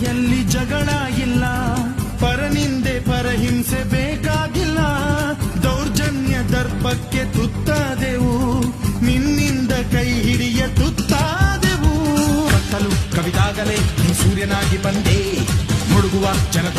ಎಲ್ಲಿ ಜಗಳ ಇಲ್ಲ, ಪರನಿಂದೆ ಪರಹಿಂಸೆ ಬೇಕಾಗಿಲ್ಲ. ದೌರ್ಜನ್ಯ ದರ್ಪಕ್ಕೆ ತುತ್ತಾದೆವು, ನಿನ್ನಿಂದ ಕೈ ಹಿಡಿಯ ತುತ್ತಾದೆವು. ಕತ್ತಲು ಕವಿದಾಗಲೇ ನೀ ಸೂರ್ಯನಾಗಿ ಬಂದೆ, ಮುಳುಗುವ ಜನತೋ